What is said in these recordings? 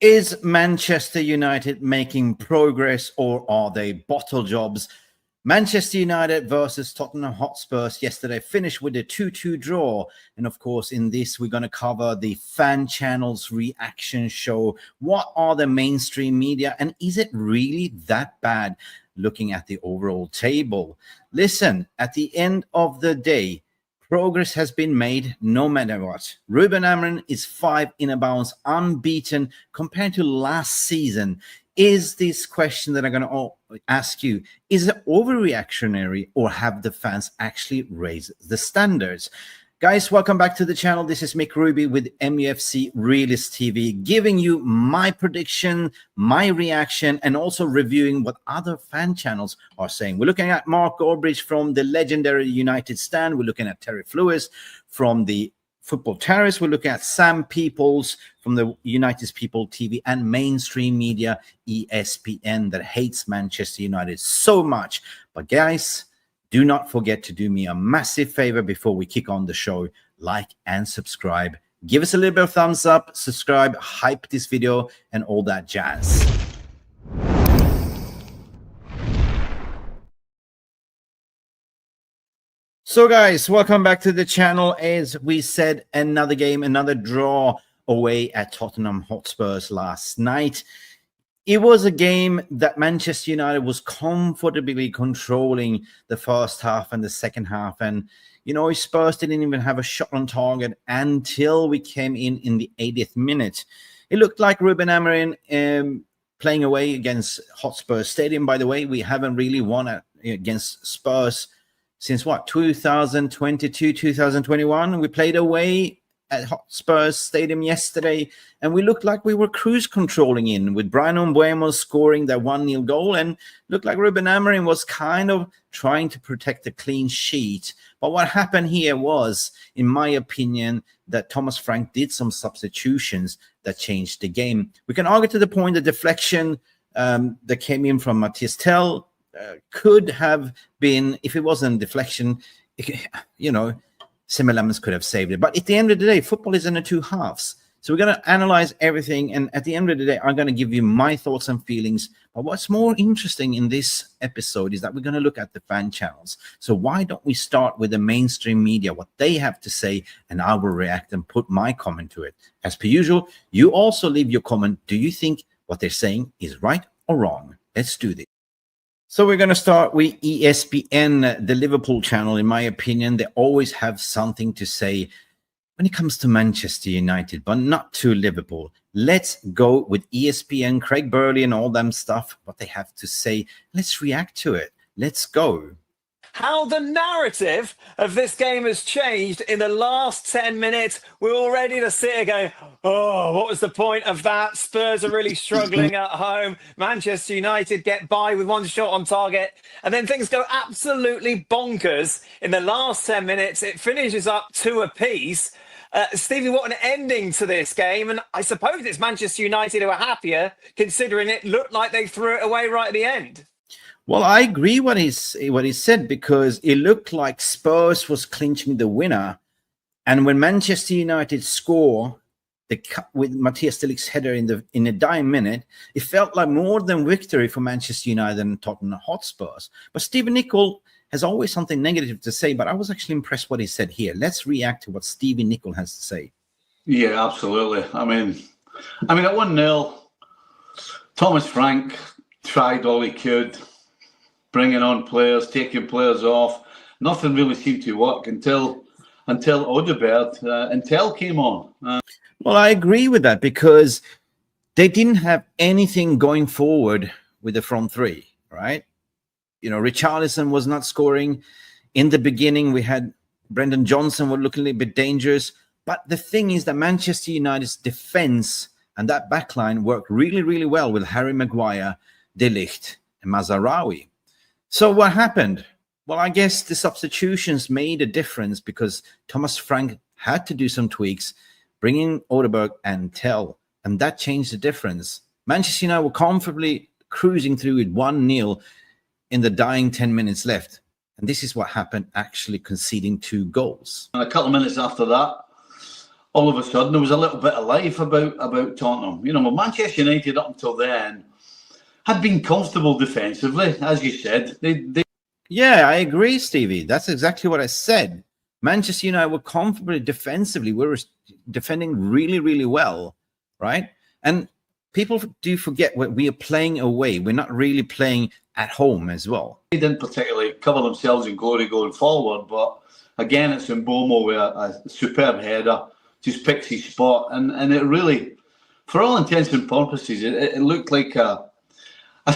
Is Manchester United making progress, or are they bottle jobs? Manchester United versus Tottenham Hotspurs yesterday finished with a 2-2 draw. And of course, in this, we're going to cover the fan channels reaction show. What are the mainstream media? And is it really that bad looking at the overall table? Listen, at the end of the day, progress has been made no matter what. Rúben Amorim is 5 in a bounce, unbeaten compared to last season. Is this question that I'm going to ask you, is it overreactionary, or have the fans actually raised the standards? Guys, welcome back to the channel. This is Mick Ruby with MUFC Realist TV, giving you my prediction, my reaction, and also reviewing what other fan channels are saying. We're looking at Mark Goldbridge from the legendary United Stand. We're looking at Terrace from the Football Terrace. We're looking at Sam Peoples from the United's People TV, and mainstream media ESPN that hates Manchester United so much. But guys, do not forget to do me a massive favor before we kick on the show. Like and subscribe. Give us a little bit of thumbs up, subscribe, hype this video, and all that jazz. So guys, welcome back to the channel. As we said, another game, another draw away at Tottenham Hotspurs last night. It was a game that Manchester United was comfortably controlling the first half and the second half. And, you know, Spurs didn't even have a shot on target until we came in the 80th minute. It looked like Rúben Amorim playing away against Hotspur Stadium. By the way, we haven't really won against Spurs since what, 2022, 2021. We played away at Hotspur Stadium yesterday, and we looked like we were cruise controlling in, with Brian Mbeumo scoring that 1-0 goal, and looked like Rúben Amorim was kind of trying to protect a clean sheet. But what happened here was, in my opinion, that Thomas Frank did some substitutions that changed the game. We can argue to the point the deflection that came in from Matthias Tell could have been, if it wasn't deflection, you know, Simi Lemons could have saved it. But at the end of the day, football is in the two halves. So we're going to analyze everything. And at the end of the day, I'm going to give you my thoughts and feelings. But what's more interesting in this episode is that we're going to look at the fan channels. So why don't we start with the mainstream media, what they have to say, and I will react and put my comment to it. As per usual, you also leave your comment. Do you think what they're saying is right or wrong? Let's do this. So we're going to start with ESPN, the Liverpool channel. In my opinion, they always have something to say when it comes to Manchester United, but not to Liverpool. Let's go with ESPN, Craig Burley and all them stuff, what they have to say. Let's react to it. Let's go. How the narrative of this game has changed in the last 10 minutes. We're all ready to sit here going, oh, what was the point of that? Spurs are really struggling at home. Manchester United get by with one shot on target. And then things go absolutely bonkers in the last 10 minutes. It finishes up 2 apiece. Stevie, what an ending to this game. And I suppose it's Manchester United who are happier, considering it looked like they threw it away right at the end. Well, I agree what he said, because it looked like Spurs was clinching the winner. And when Manchester United score with Matthias de Ligt's header in the dying minute, it felt like more than victory for Manchester United and Tottenham Hotspurs. But Stevie Nicol has always something negative to say, but I was actually impressed what he said here. Let's react to what Stevie Nicol has to say. Yeah, absolutely. I mean at 1-0, Thomas Frank tried all he could, bringing on players, taking players off. Nothing really seemed to work until Odegaard and Tell came on. Well, I agree with that, because they didn't have anything going forward with the front three, right? You know, Richarlison was not scoring. In the beginning, we had Brendan Johnson were looking a little bit dangerous. But the thing is that Manchester United's defense and that backline worked really, really well with Harry Maguire, De Ligt, and Mazraoui. So what happened? Well, I guess the substitutions made a difference, because Thomas Frank had to do some tweaks, bringing Odegaard and Tell, and that changed the difference. Manchester United were comfortably cruising through with 1-0 in the dying 10 minutes left. And this is what happened, actually conceding 2 goals. And a couple of minutes after that, all of a sudden there was a little bit of life about Tottenham. You know, Manchester United up until then had been comfortable defensively, as you said. Yeah, I agree, Stevie. That's exactly what I said. Manchester United were comfortable defensively. We were defending really, really well, right? And people do forget we are playing away. We're not really playing at home as well. They didn't particularly cover themselves in glory going forward, but again, it's Mbomo with a superb header, just picks his spot, and it really, for all intents and purposes, it looked like a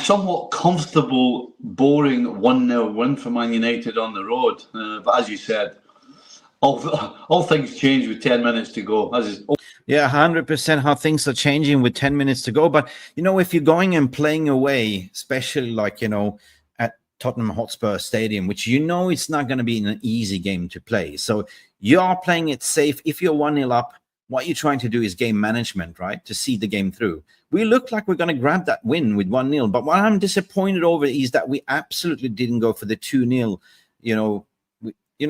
somewhat comfortable, boring 1-0 win for Man United on the road. But as you said, all things change with 10 minutes to go. Yeah, 100% how things are changing with 10 minutes to go. But, you know, if you're going and playing away, especially like, you know, at Tottenham Hotspur Stadium, which you know it's not going to be an easy game to play. So you are playing it safe. If you're 1-0 up, what you're trying to do is game management, right? To see the game through. We look like we're going to grab that win with 1-0. But what I'm disappointed over is that we absolutely didn't go for the 2-0.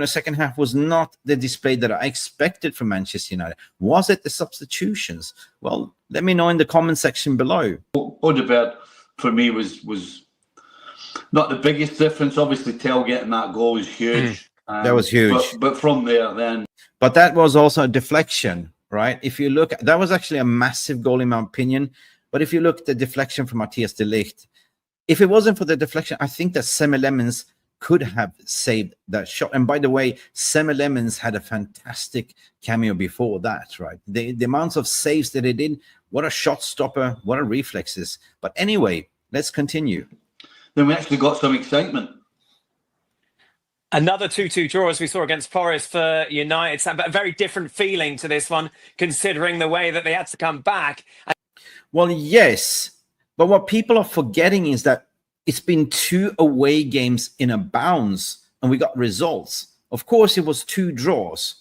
Second half was not the display that I expected from Manchester United. Was it the substitutions? Well, let me know in the comment section below. Odegaard, for me, was not the biggest difference. Obviously, Tell getting that goal was huge. That was huge. But from there, then... But that was also a deflection, right? If you look, that was actually a massive goal in my opinion. But if you look at the deflection from Matthias de Ligt, if it wasn't for the deflection, I think that Semi Lemons could have saved that shot. And by the way, Semi Lemons had a fantastic cameo before that, right? The amounts of saves that he did, what a shot stopper, what a reflexes. But anyway, let's continue. Then we actually got some excitement. Another 2-2 draw as we saw against Forest for United, but a very different feeling to this one, considering the way that they had to come back. Well, yes, but what people are forgetting is that it's been 2 away games in a bounce, and we got results. Of course, it was 2 draws,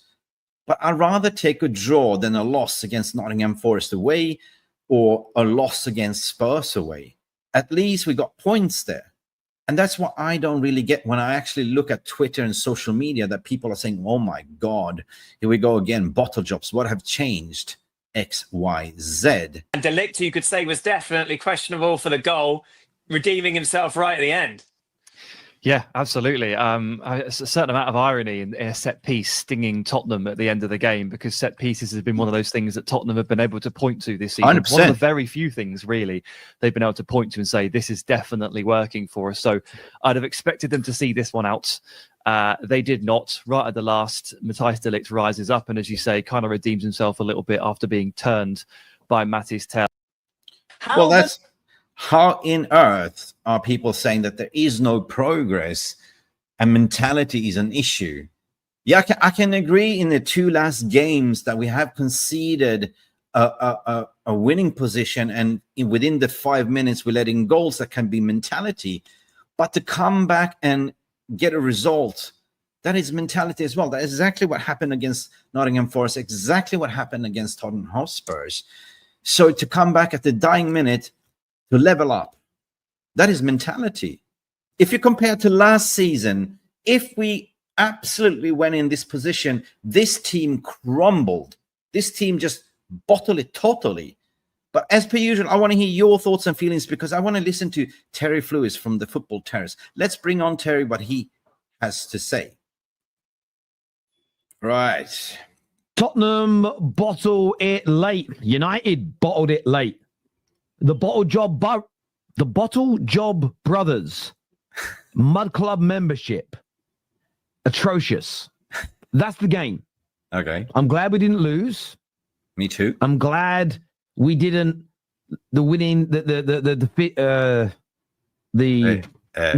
but I'd rather take a draw than a loss against Nottingham Forest away or a loss against Spurs away. At least we got points there. And that's what I don't really get when I actually look at Twitter and social media, that people are saying, oh my God, here we go again, bottle jobs, what have changed? X, Y, Z. And de Ligt, you could say, was definitely questionable for the goal, redeeming himself right at the end. Yeah, absolutely. A certain amount of irony in a set piece stinging Tottenham at the end of the game, because set pieces has been one of those things that Tottenham have been able to point to this season. 100%. One of the very few things, really, they've been able to point to and say, this is definitely working for us. So I'd have expected them to see this one out. They did not. Right at the last, Matthias de Ligt rises up and, as you say, kind of redeems himself a little bit after being turned by Mathys Tel. Well, that's... How in earth are people saying that there is no progress and mentality is an issue? Yeah, I can agree in the 2 last games that we have conceded a winning position, and within the 5 minutes we're letting goals. That can be mentality. But to come back and get a result, that is mentality as well. That is exactly what happened against Nottingham Forest, exactly what happened against Tottenham Hotspurs. So to come back at the dying minute, to level up, that is mentality. If you compare to last season, if we absolutely went in this position, this team crumbled. This team just bottled it totally. But as per usual, I want to hear your thoughts and feelings, because I want to listen to Terry Lewis from the Football Terrace. Let's bring on Terry, what he has to say. Right. Tottenham bottle it late. United bottled it late. The Bottle Job Brothers, Mud Club membership, atrocious. That's the game. Okay. I'm glad we didn't lose. Me too. I'm glad we didn't. The winning, not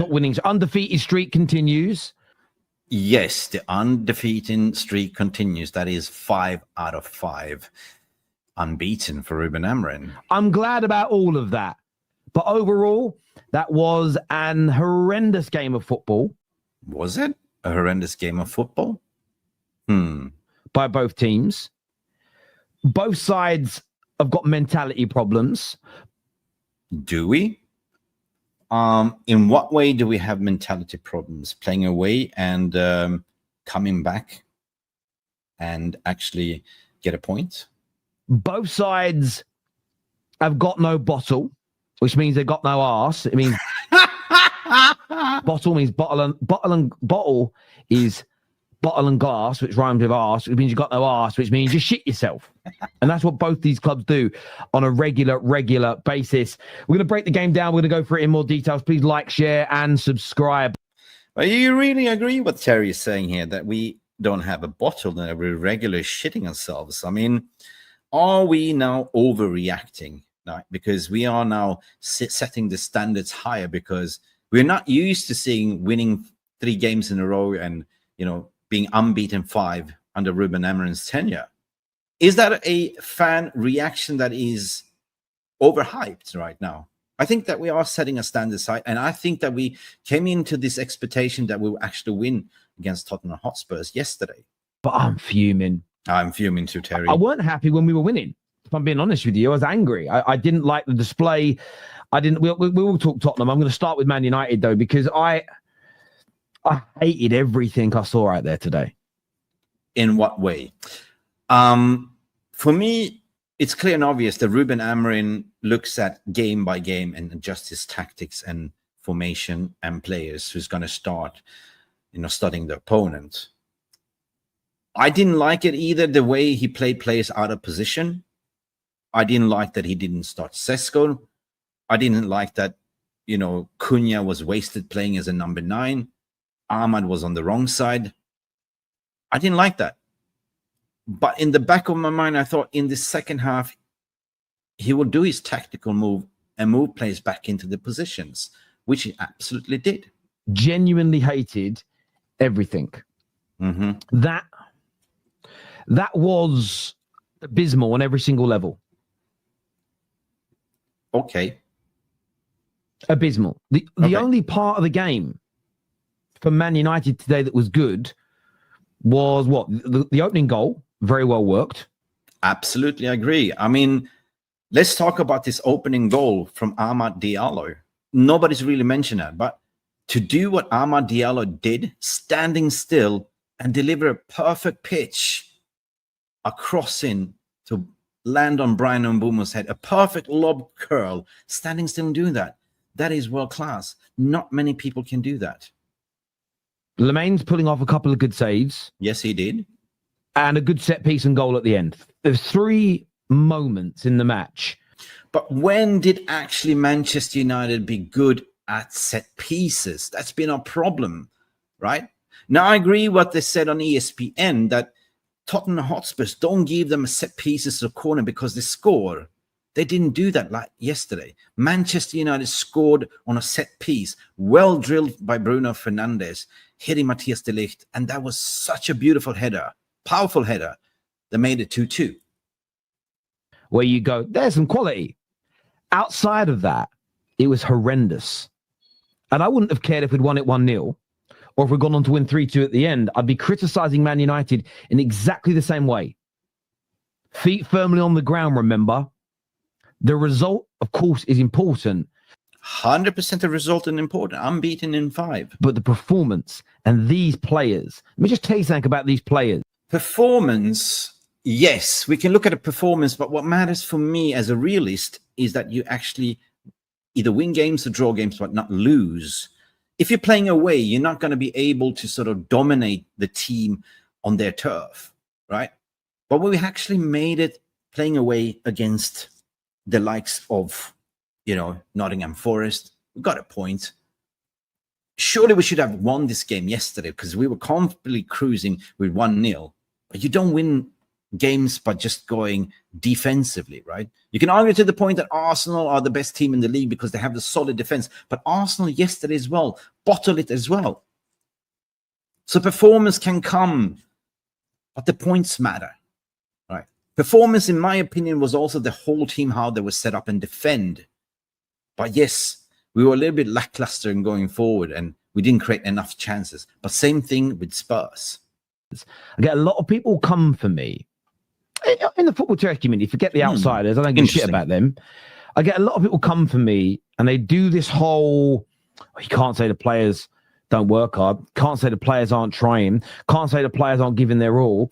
winning, undefeated streak continues. Yes, the undefeated streak continues. That is 5 out of 5. Unbeaten for Rúben Amorim. I'm glad about all of that. But overall, that was an horrendous game of football. Was it a horrendous game of football? By both teams. Both sides have got mentality problems. Do we? In what way do we have mentality problems? Playing away and coming back and actually get a point. Both sides have got no bottle, which means they've got no arse. It means bottle means bottle is bottle and glass, which rhymes with arse, which means you've got no arse, which means you shit yourself. And that's what both these clubs do on a regular basis. We're going to break the game down. We're going to go through it in more details. Please like, share, and subscribe. Well, you really agree with Terry is saying here that we don't have a bottle and we're regularly shitting ourselves. I mean, are we now overreacting? Right? Because we are now setting the standards higher because we're not used to seeing winning 3 games in a row and, being unbeaten 5 under Rúben Amorim's tenure. Is that a fan reaction that is overhyped right now? I think that we are setting a standard high, and I think that we came into this expectation that we will actually win against Tottenham Hotspurs yesterday. But I'm fuming. I'm fuming too, Terry. I weren't happy when we were winning. If I'm being honest with you, I was angry. I didn't like the display. We will talk Tottenham. I'm going to start with Man United, though, because I hated everything I saw out there today. In what way? For me, it's clear and obvious that Rúben Amorim looks at game by game and adjusts his tactics and formation and players who's going to start, studying the opponent. I didn't like it either, the way he played players out of position. I didn't like that he didn't start Sesko. I didn't like that, Cunha was wasted playing as a number 9. Ahmad was on the wrong side. I didn't like that. But in the back of my mind, I thought in the second half, he will do his tactical move and move players back into the positions, which he absolutely did. Genuinely hated everything. Mm-hmm. That was abysmal on every single level. Okay. Abysmal. The only part of the game for Man United today that was good was what? The opening goal, very well worked. Absolutely agree. I mean, let's talk about this opening goal from Amad Diallo. Nobody's really mentioned that, but to do what Amad Diallo did, standing still and deliver a perfect pitch, a crossing to land on Brian Mbeumo's head, a perfect lob curl, standing still and doing that. That is world class. Not many people can do that. Lemaine's pulling off a couple of good saves. Yes, he did. And a good set piece and goal at the end. There's 3 moments in the match. But when did actually Manchester United be good at set pieces? That's been our problem, right? Now, I agree what they said on ESPN that Tottenham Hotspurs don't give them a set pieces to the corner because they score. They didn't do that like yesterday. Manchester United scored on a set piece, well drilled by Bruno Fernandes, hitting Matthias de Ligt, and that was such a beautiful header, powerful header, that made it 2-2. Where you go, there's some quality. Outside of that, it was horrendous. And I wouldn't have cared if we'd won it 1-0, or if we'd gone on to win 3-2 at the end. I'd be criticising Man United in exactly the same way. Feet firmly on the ground, remember. The result, of course, is important. 100% the result is important. Unbeaten in 5. But the performance and these players. Let me just tell you something about these players. Performance, yes, we can look at a performance, but what matters for me as a realist is that you actually either win games or draw games, but not lose. If you're playing away, you're not going to be able to sort of dominate the team on their turf, right? But we actually made it playing away against the likes of, Nottingham Forest. We got a point. Surely we should have won this game yesterday because we were comfortably cruising with 1-0. But you don't win games by just going defensively, right? You can argue to the point that Arsenal are the best team in the league because they have the solid defense. But Arsenal yesterday as well, bottled it as well. So performance can come, but the points matter. Performance, in my opinion, was also the whole team, how they were set up and defend. But yes, we were a little bit lackluster in going forward and we didn't create enough chances. But same thing with Spurs. I get a lot of people come for me. In the football Terrace community, forget the outsiders. I don't give a shit about them. I get a lot of people come for me and they do this whole, you can't say the players don't work hard. Can't say the players aren't trying. Can't say the players aren't giving their all.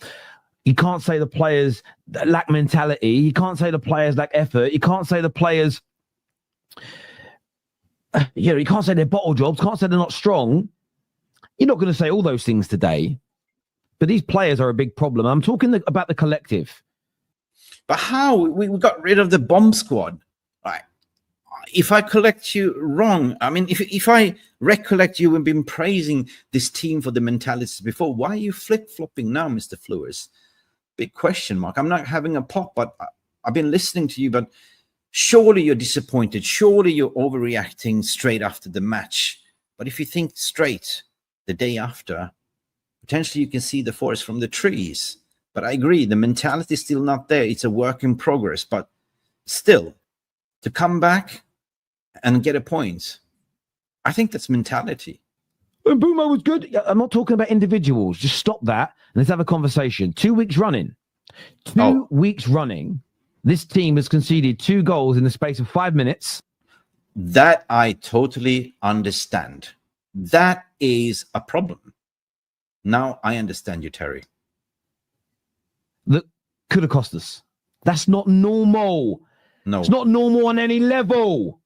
You can't say the players lack mentality. You can't say the players lack effort. You can't say the players, you can't say they're bottle jobs. Can't say they're not strong. You're not going to say all those things today. But these players are a big problem. I'm talking about the collective. But how? We got rid of the bomb squad. Right. If I collect you wrong, I mean, if I recollect you have been praising this team for the mentalities before, why are you flip-flopping now, Mr. Flores? Big question mark. I'm not having a pop, but I've been listening to you, but surely you're disappointed. Surely you're overreacting straight after the match. But if you think straight the day after, potentially you can see the forest from the trees. But I agree, the mentality is still not there. It's a work in progress. But still, to come back and get a point, I think that's mentality. When Bumo was good, I'm not talking about individuals. Just stop that and let's have a conversation. 2 weeks running. 2 weeks running, this team has conceded 2 goals in the space of 5 minutes. That I totally understand. That is a problem. Now I understand you, Terry. That could have cost us. That's not normal. No. It's not normal on any level.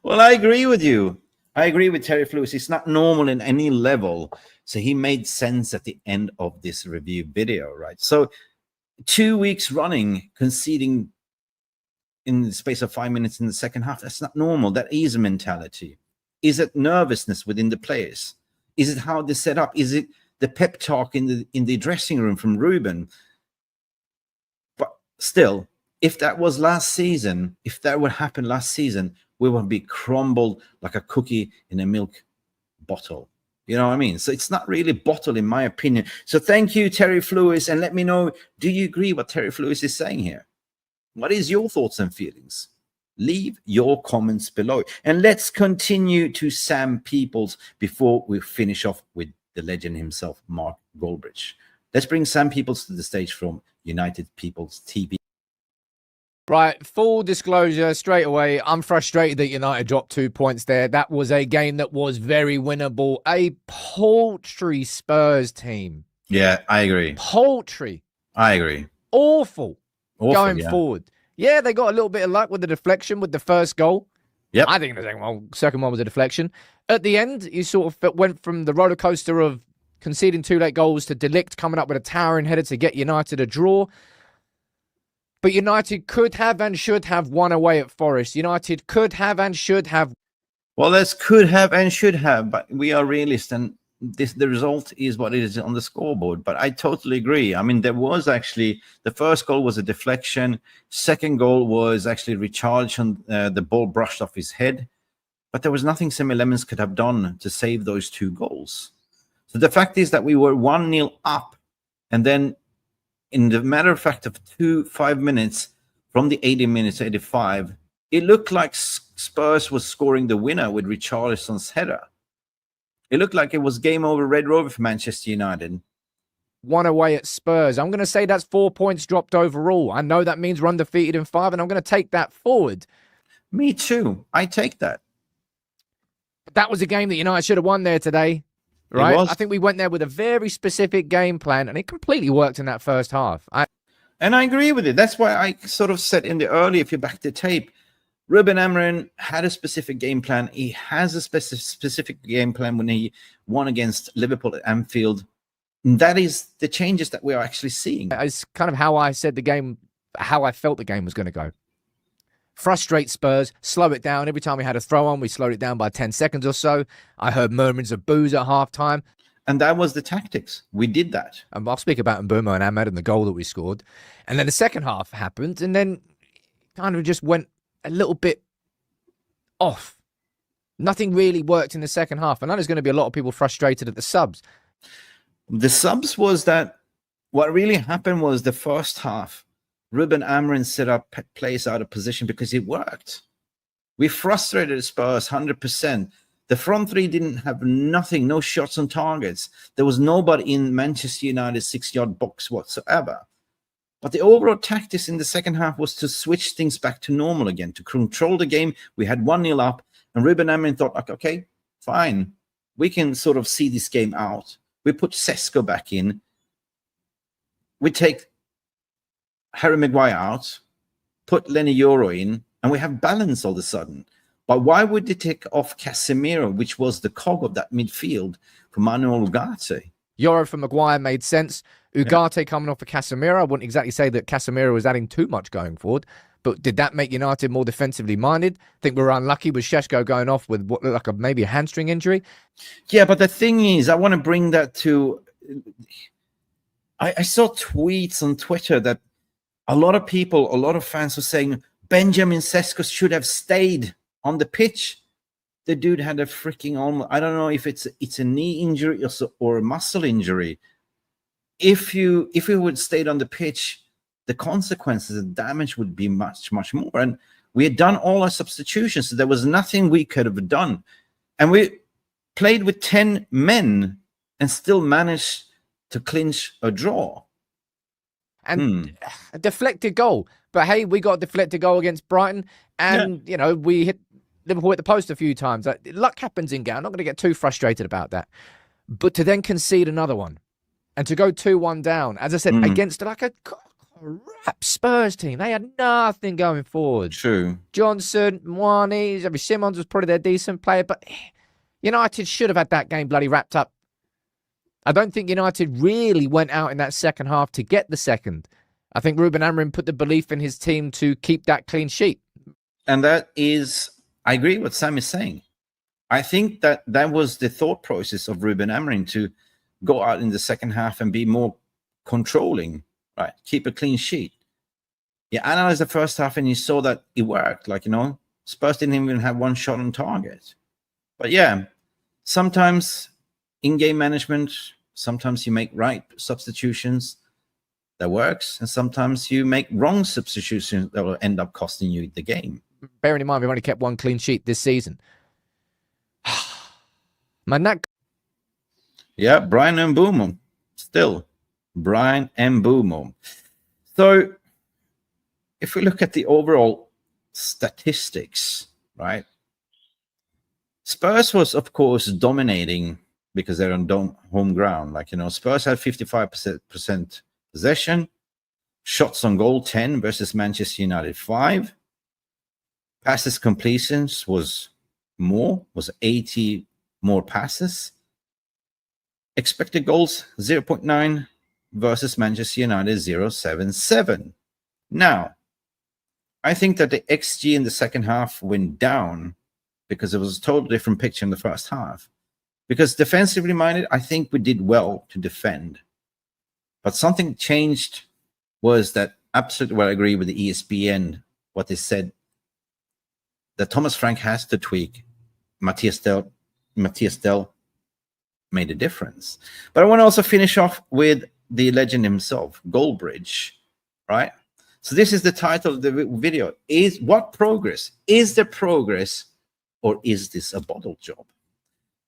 Well, I agree with you. I agree with Terry Flores. It's not normal in any level. So he made sense at the end of this review video, right? So 2 weeks running, conceding in the space of 5 minutes in the second half, that's not normal. That is a mentality. Is it nervousness within the players? Is it how they set up? Is it the pep talk in the dressing room from Rúben? But still, if that was last season, if that would happen last season, we would be crumbled like a cookie in a milk bottle. You know what I mean? So it's not really bottle, in my opinion. So thank you, Terry Flores, and let me know, do you agree what Terry Flores is saying here? What is your thoughts and feelings? Leave your comments below. And let's continue to Sam Peoples before we finish off with the legend himself, Mark Goldbridge. Let's bring Sam Peoples to the stage from United People's TV. Right, full disclosure straight away. I'm frustrated that United dropped 2 points there. That was a game that was very winnable. A paltry Spurs team. Yeah, I agree. Paltry. I agree. Awful going yeah. forward. Yeah, they got a little bit of luck with the deflection with the first goal. Yep. I think the second one was a deflection. At the end, you sort of went from the roller coaster of conceding 2 late goals to De Ligt coming up with a towering header to get United a draw. But United could have and should have won away at Forest. United could have and should have. Well, that's could have and should have, but we are realists, and the result is what it is on the scoreboard. But I totally agree. I mean, there was actually, the first goal was a deflection. Second goal was actually Richarlison, the ball brushed off his head. But there was nothing Semi Lemons could have done to save those 2 goals. So the fact is that we were 1-0 up, and then in the matter of fact of 5 minutes, from the 80 minutes to 85, it looked like Spurs was scoring the winner with Richarlison's header. It looked like it was game over, Red Rover for Manchester United. Won away at Spurs. I'm going to say that's 4 points dropped overall. I know that means we're undefeated in 5, and I'm going to take that forward. Me too. I take that. That was a game that United should have won there today. Right? I think we went there with a very specific game plan, and it completely worked in that first half. And I agree with it. That's why I sort of said in the early, if you back the tape, Rúben Amorim had a specific game plan. He has a specific game plan when he won against Liverpool at Anfield. And that is the changes that we are actually seeing. It's kind of how I said the game, how I felt the game was going to go. Frustrate Spurs, slow it down. Every time we had a throw on, we slowed it down by 10 seconds or so. I heard murmurings of boos at halftime. And that was the tactics. We did that. I'll speak about Mbeumo and Ahmed and the goal that we scored. And then the second half happened, and then kind of just went a little bit off. Nothing really worked in the second half. I know there's going to be a lot of people frustrated at the subs. The subs was that what really happened was the first half, Rúben Amorim set up plays out of position because it worked. We frustrated Spurs 100%. The front three didn't have nothing, no shots on targets. There was nobody in Manchester United's 6-yard box whatsoever. But the overall tactics in the second half was to switch things back to normal again, to control the game. We had 1-0 up, and Rúben Amorim thought, like, okay, fine. We can sort of see this game out. We put Sesko back in. we take Harry Maguire out, put Lenny Euro in, and we have balance all of a sudden. But why would they take off Casemiro, which was the cog of that midfield, for Manuel Ugarte? Euro for Maguire made sense. Ugarte coming off for Casemiro. I wouldn't exactly say that Casemiro was adding too much going forward, but did that make United more defensively minded? I think we were unlucky with Šeško going off with what looked like maybe a hamstring injury. Yeah, but the thing is, I want to bring that to... I saw tweets on Twitter that a lot of fans were saying Benjamin Sesko should have stayed on the pitch. The dude had a freaking I don't know if it's a knee injury or a muscle injury. If he would stayed on the pitch, the consequences, the damage would be much, much more. And we had done all our substitutions, so there was nothing we could have done. And we played with 10 men and still managed to clinch a draw. And a deflected goal. But hey, we got a deflected goal against Brighton, and we hit Liverpool at the post a few times. Luck happens in game. I'm not going to get too frustrated about that. But to then concede another one and to go 2-1 down, as I said, against like a crap Spurs team. They had nothing going forward. True. Johnson, Mwani, Xavi Simons was probably their decent player, but United should have had that game bloody wrapped up. I don't think United really went out in that second half to get the second. I think Rúben Amorim put the belief in his team to keep that clean sheet. And that is, I agree with what Sam is saying. I think that was the thought process of Rúben Amorim, to go out in the second half and be more controlling, right? Keep a clean sheet. You analyze the first half and you saw that it worked. Spurs didn't even have one shot on target. But yeah, sometimes in-game management, sometimes you make right substitutions that works, and sometimes you make wrong substitutions that will end up costing you the game. Bearing in mind, we've only kept one clean sheet this season. Man, yeah, Brian Mbeumo. Still, Brian Mbeumo. So, if we look at the overall statistics, right? Spurs was, of course, dominating because they're on home ground. Spurs had 55% possession. Shots on goal, 10 versus Manchester United, 5. Passes completions was 80 more passes. Expected goals, 0.9 versus Manchester United, 0.77. Now, I think that the XG in the second half went down because it was a totally different picture in the first half. Because defensively minded, I think we did well to defend. But something changed was that, absolutely, well, I agree with the ESPN, what they said, that Thomas Frank has to tweak. Matthias Dell made a difference. But I want to also finish off with the legend himself, Goldbridge, right? So this is the title of the video. What progress? Is there progress, or is this a bottle job?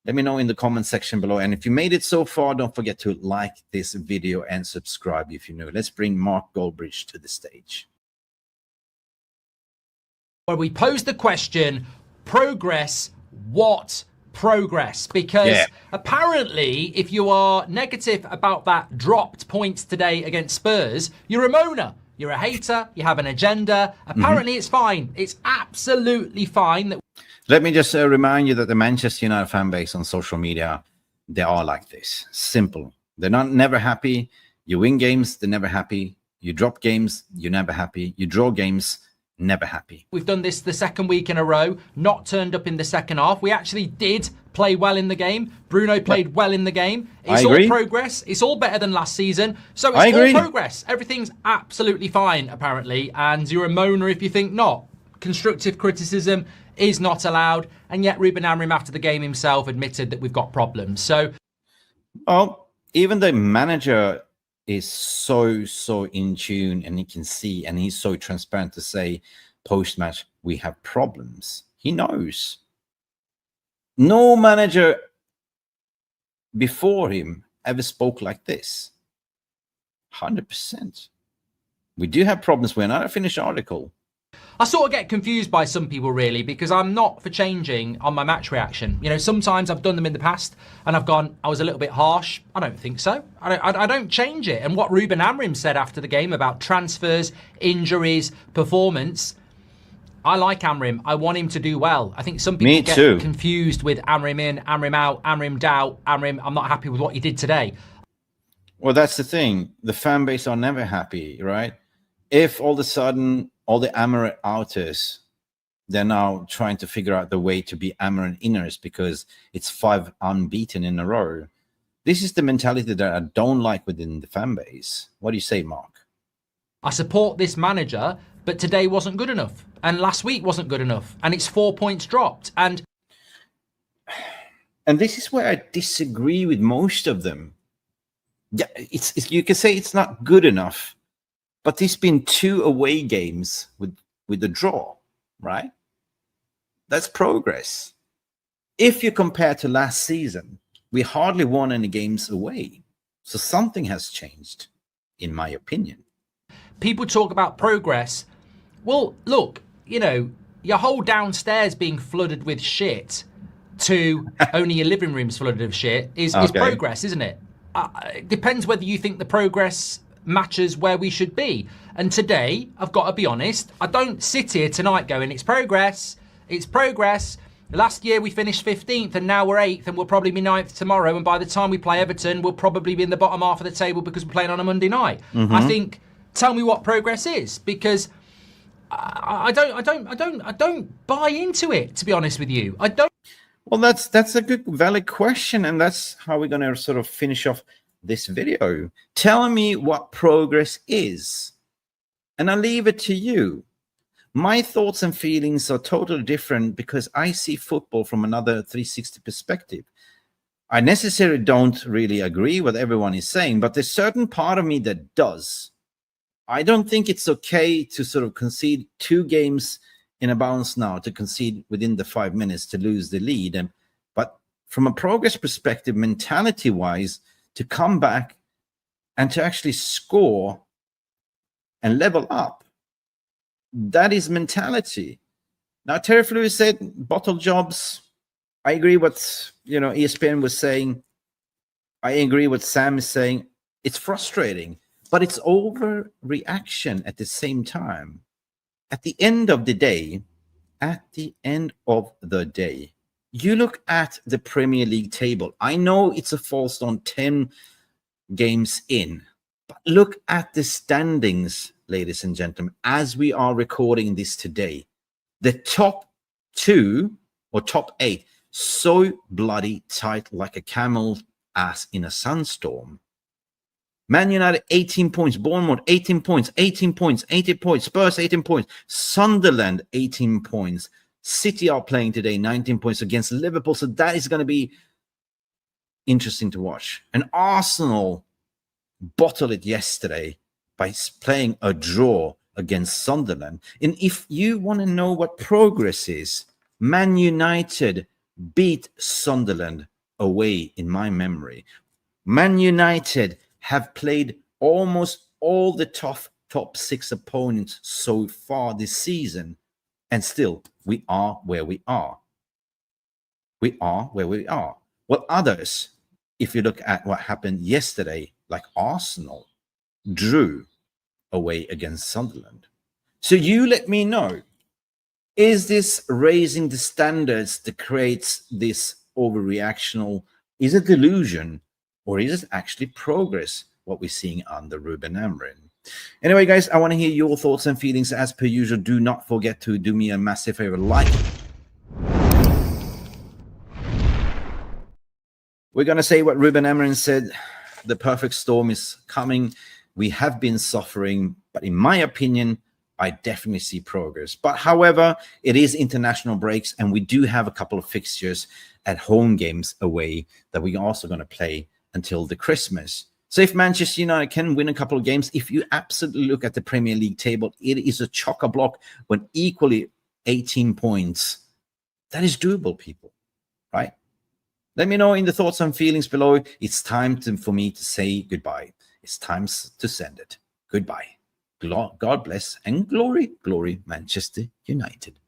Let me know in the comment section below. And if you made it so far, don't forget to like this video and subscribe if you're new. Let's bring Mark Goldbridge to the stage. Where we pose the question, progress, what progress? Because apparently, if you are negative about that dropped points today against Spurs, you're a moaner. You're a hater. You have an agenda. Apparently, it's fine. It's absolutely fine that. Let me just remind you that the Manchester United fan base on social media, they are like this. Simple. They're never happy. You win games, they're never happy. You drop games, you're never happy. You draw games, never happy. We've done this the second week in a row, not turned up in the second half. We actually did play well in the game. Bruno played well in the game. It's all progress. It's all better than last season. So it's all progress. Everything's absolutely fine, apparently. And you're a moaner if you think not. Constructive criticism is not allowed, and yet Rúben Amorim after the game himself admitted that we've got problems. So, well, even the manager is so in tune, and he can see, and he's so transparent to say post-match we have problems. He knows. No manager before him ever spoke like this. 100%. We do have problems. We're not a finished article. I sort of get confused by some people, really, because I'm not for changing on my match reaction. You know, sometimes I've done them in the past and I've gone, I was a little bit harsh. I don't think so. I don't change it. And what Rúben Amorim said after the game about transfers, injuries, performance, I like Amorim. I want him to do well. I think some people get confused with Amorim in, Amorim out, Amorim doubt, Amorim, I'm not happy with what you did today. Well, that's the thing. The fan base are never happy, right? If all of a sudden all the Amorim outers, they're now trying to figure out the way to be Amorim inners because it's 5 unbeaten in a row. This is the mentality that I don't like within the fan base. What do you say, Mark? I support this manager, but today wasn't good enough. And last week wasn't good enough. And it's 4 points dropped. And this is where I disagree with most of them. Yeah, it's you can say it's not good enough, but there's been 2 away games with a draw, right? That's progress. If you compare to last season, we hardly won any games away. So something has changed, in my opinion. People talk about progress. Well, look, you know, your whole downstairs being flooded with shit to only your living room's flooded with shit is progress, isn't it? It depends whether you think the progress matches where we should be. And today, I've got to be honest, I don't sit here tonight going, it's progress, it's progress. Last year we finished 15th and now we're 8th and we'll probably be 9th tomorrow. And by the time we play Everton, we'll probably be in the bottom half of the table because we're playing on a Monday night. I think, tell me what progress is, because I don't buy into it, to be honest with you. I don't. Well, that's a good, valid question, and that's how we're going to sort of finish off this video. Tell me what progress is, and I'll leave it to you. My thoughts and feelings are totally different because I see football from another 360 perspective. I necessarily don't really agree with everyone is saying, but there's certain part of me that does. I don't think it's okay to sort of concede 2 games in a bounce now, to concede within the 5 minutes to lose the lead. But from a progress perspective, mentality-wise, to come back and to actually score and level up, that is mentality. Now, Terrace said bottle jobs. I agree what ESPN was saying. I agree what Sam is saying. It's frustrating, but it's overreaction at the same time. At the end of the day, you look at the Premier League table. I know it's a false start 10 games in, but look at the standings, ladies and gentlemen, as we are recording this today. The top 2 or top 8, so bloody tight like a camel's ass in a sandstorm. Man United, 18 points. Bournemouth, 18 points. 18 points. 18 points. Spurs, 18 points. Sunderland, 18 points. City are playing today, 19 points against Liverpool. So that is going to be interesting to watch. And Arsenal bottled it yesterday by playing a draw against Sunderland. And if you want to know what progress is, Man United beat Sunderland away in my memory. Man United have played almost all the top 6 opponents so far this season, and still we are where we are. We are where we are. Well, others, if you look at what happened yesterday, like Arsenal, drew away against Sunderland. So you let me know, is this raising the standards that creates this overreactional? Is it delusion? Or is it actually progress, what we're seeing under Rúben Amorim? Anyway, guys, I want to hear your thoughts and feelings. As per usual, do not forget to do me a massive favor, like. We're going to say what Rúben Amorim said. The perfect storm is coming. We have been suffering, but in my opinion, I definitely see progress. But however, it is international breaks, and we do have a couple of fixtures at home games away that we're also going to play until the Christmas. So if Manchester United can win a couple of games, if you absolutely look at the Premier League table, it is a chock-a-block when equally 18 points. That is doable, people, right? Let me know in the thoughts and feelings below. It's time for me to say goodbye. It's time to send it. Goodbye. God bless and glory, Manchester United.